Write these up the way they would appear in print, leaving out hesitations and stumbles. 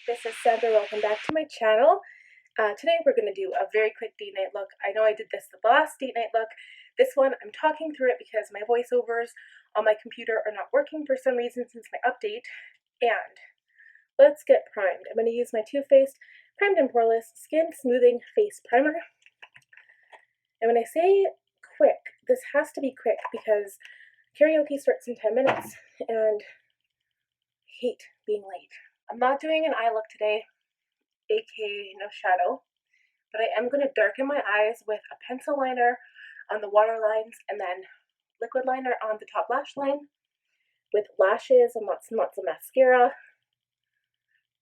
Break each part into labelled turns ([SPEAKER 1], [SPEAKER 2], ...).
[SPEAKER 1] this is Sandra. Welcome back to my channel. Today we're going to do a very quick date night look. I know I did this the last date night look. This one I'm talking through it because my voiceovers on my computer are not working for some reason since my update. And let's get primed. I'm going to use my Too Faced Primed and Poreless Skin Smoothing Face Primer. And when I say quick, this has to be quick because karaoke starts in 10 minutes and I hate being late. I'm not doing an eye look today, aka no shadow, but I am going to darken my eyes with a pencil liner on the waterlines and then liquid liner on the top lash line with lashes and lots of mascara.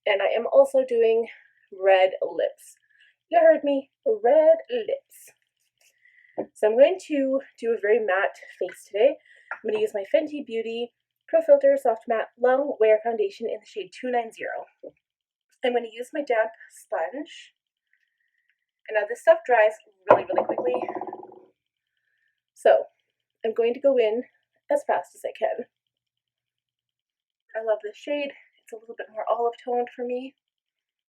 [SPEAKER 1] And I am also doing red lips. You heard me, red lips. So I'm going to do a very matte face today. I'm going to use my Fenty Beauty Pro Filt'r Soft Matte Longwear Foundation in the shade 290. I'm going to use my damp sponge. And now this stuff dries really quickly. So I'm going to go in as fast as I can. I love this shade. It's a little bit more olive toned for me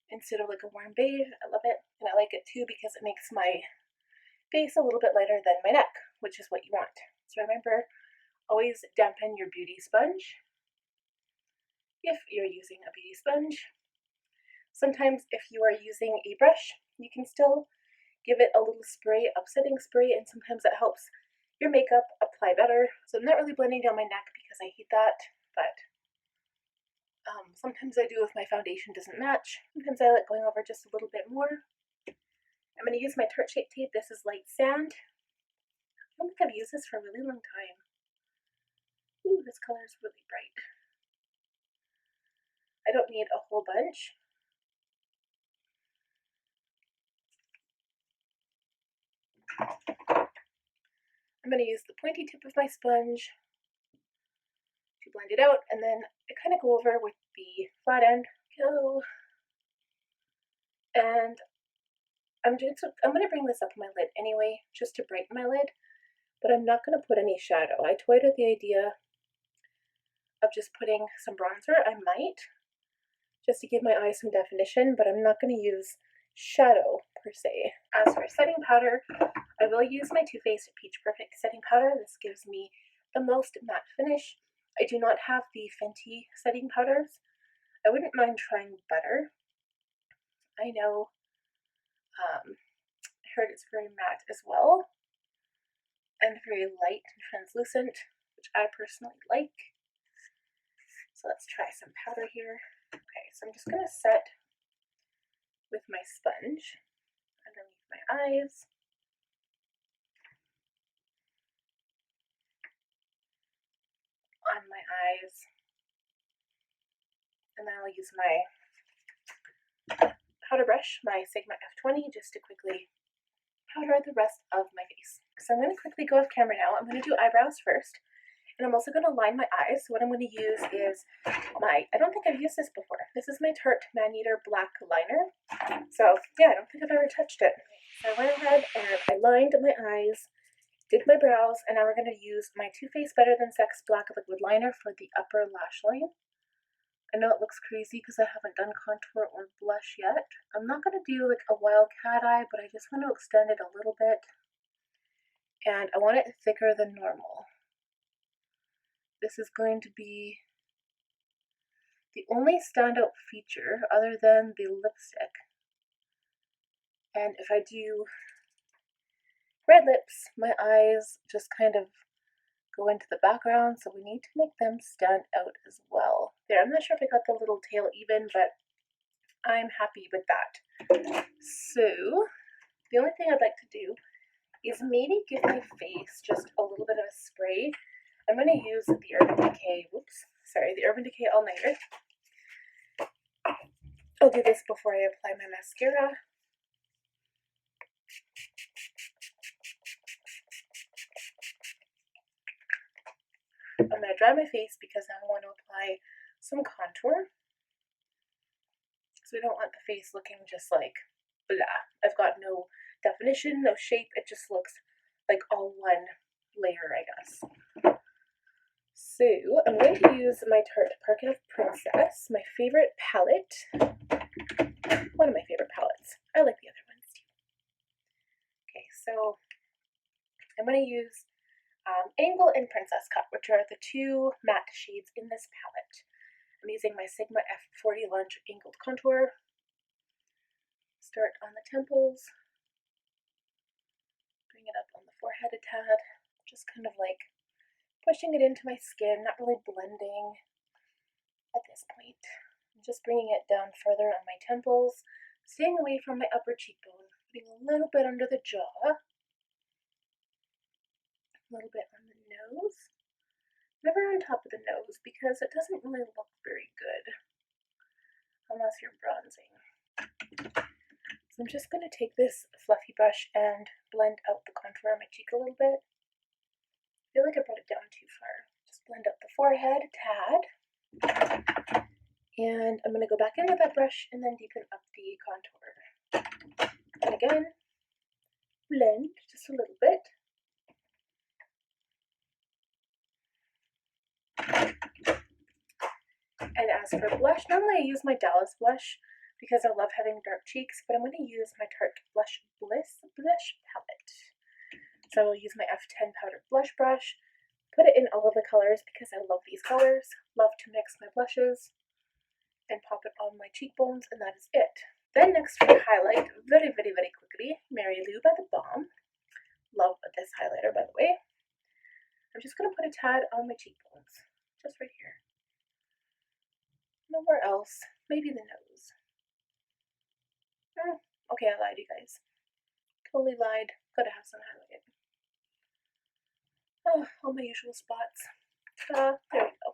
[SPEAKER 1] instead of like a warm beige. I love it. And I like it too because it makes my face a little bit lighter than my neck, which is what you want. So remember, always dampen your beauty sponge if you're using a beauty sponge. Sometimes if you are using a brush, you can still give it a little spray, upsetting spray, and sometimes that helps your makeup apply better. So I'm not really blending down my neck because I hate that, but sometimes I do if my foundation doesn't match. Sometimes I like going over just a little bit more. I'm going to use my Tarte Shape Tape. This is Light Sand. I don't think I've used this for a really long time. Ooh, this color is really bright. I don't need a whole bunch. I'm going to use the pointy tip of my sponge to blend it out, and then I kind of go over with the flat end. And I'm going to bring this up on my lid anyway, just to brighten my lid, but I'm not going to put any shadow. I toyed with the idea of just putting some bronzer. I might, just to give my eyes some definition, but I'm not going to use shadow per se. As for setting powder, I will use my Too Faced Peach Perfect setting powder. This gives me the most matte finish. I do not have the Fenty setting powders. I wouldn't mind trying butter. I know I heard it's very matte as well and very light and translucent, which I personally like. So let's try some powder here. Okay, so I'm just going to set with my sponge underneath my eyes. On my eyes. And then I'll use my powder brush, my Sigma F20, just to quickly powder the rest of my face. So I'm going to quickly go off camera now. I'm going to do eyebrows first. And I'm also going to line my eyes. So what I'm going to use is I don't think I've used this before. This is my Tarte Maneater Black Liner. So yeah, I don't think I've ever touched it. So I went ahead and I lined my eyes, did my brows, and now we're going to use my Too Faced Better Than Sex Black Liquid Liner for the upper lash line. I know it looks crazy because I haven't done contour or blush yet. I'm not going to do like a wild cat eye, but I just want to extend it a little bit. And I want it thicker than normal. This is going to be the only standout feature other than the lipstick. And if I do red lips, my eyes just kind of go into the background, so we need to make them stand out as well. There, I'm not sure if I got the little tail even, but I'm happy with that. So the only thing I'd like to do is maybe give my face just a little bit of a spray. I'm going to use the Urban Decay, the Urban Decay All Nighter. I'll do this before I apply my mascara. I'm going to dry my face because now I want to apply some contour. So we don't want the face looking just like blah. I've got no definition, no shape. It just looks like all one layer, I guess. So I'm going to use my Tarte Parquet Princess, my favorite palette. One of my favorite palettes. I like the other ones too. Okay, so I'm going to use Angle and Princess Cut, which are the two matte shades in this palette. I'm using my Sigma F40 Lunch Angled Contour. Start on the temples. Bring it up on the forehead a tad. Just kind of like pushing it into my skin, not really blending at this point. I'm just bringing it down further on my temples, staying away from my upper cheekbone, putting a little bit under the jaw, a little bit on the nose, never on top of the nose because it doesn't really look very good unless you're bronzing. So I'm just going to take this fluffy brush and blend out the contour on my cheek a little bit. I feel like I brought it down too far. Just blend out the forehead a tad. And I'm going to go back in with that brush and then deepen up the contour. And again, blend just a little bit. And as for blush, normally I use my Dallas blush because I love having dark cheeks, but I'm going to use my Tarte Blush Bliss blush palette. So I will use my F10 powder blush brush, put it in all of the colors because I love these colors, love to mix my blushes, and pop it on my cheekbones, and that is it. Then next for the highlight, very quickly, Mary Lou by the Balm. Love this highlighter, by the way. I'm just going to put a tad on my cheekbones, just right here. Nowhere else, maybe the nose. Okay, I lied, you guys. Totally lied. Gotta have some highlight. Oh, all my usual spots. There we go.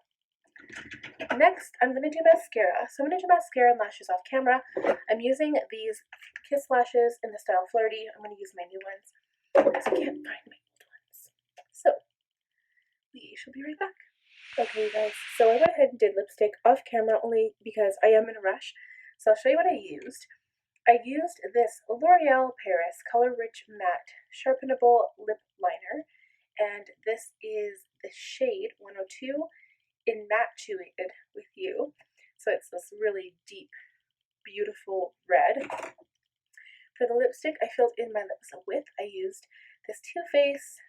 [SPEAKER 1] Next, I'm going to do mascara. So I'm going to do mascara and lashes off camera. I'm using these Kiss lashes in the style Flirty. I'm going to use my new ones because I can't find my old ones. So, we shall be right back. Okay, you guys, so I went ahead and did lipstick off camera only because I am in a rush. So I'll show you what I used. I used this L'Oreal Paris Color Rich Matte Sharpenable Lip Liner. And this is the shade 102. Inmattuated with You. So it's this really deep, beautiful red. For the lipstick, I filled in my lips with, I used this Too Faced,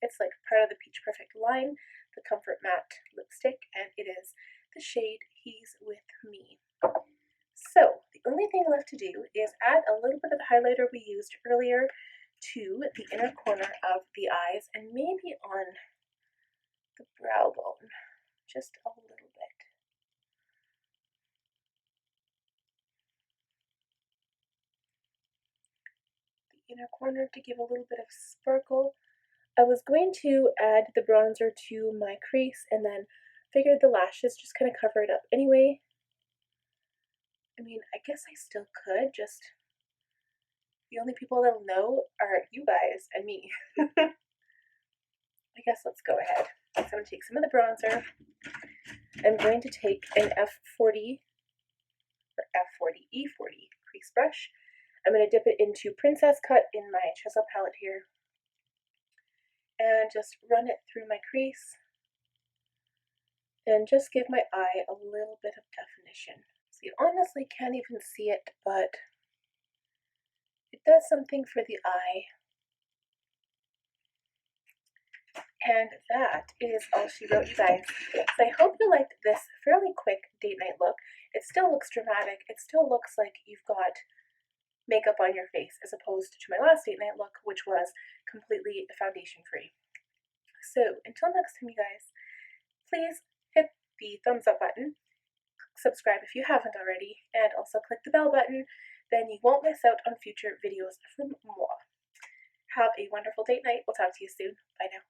[SPEAKER 1] it's like part of the Peach Perfect line, the Comfort Matte lipstick, and it is the shade He's With Me. So the only thing left to do is add a little bit of the highlighter we used earlier to the inner corner of the eyes and maybe on the brow bone. Just a little bit. The inner corner to give a little bit of sparkle. I was going to add the bronzer to my crease and then figured the lashes just kind of cover it up anyway. I mean, I guess I still could, just the only people that'll know are you guys and me. I guess let's go ahead. So I'm going to take some of the bronzer. I'm going to take an F40 or F40, E40 crease brush. I'm going to dip it into Princess Cut in my Chisel palette here. And just run it through my crease. And just give my eye a little bit of definition. So you honestly can't even see it, but it does something for the eye. And that is all she wrote, you guys. So I hope you liked this fairly quick date night look. It still looks dramatic. It still looks like you've got makeup on your face as opposed to my last date night look, which was completely foundation free. So until next time, you guys, please hit the thumbs up button, subscribe if you haven't already, and also click the bell button. Then you won't miss out on future videos from moi. Have a wonderful date night. We'll talk to you soon. Bye now.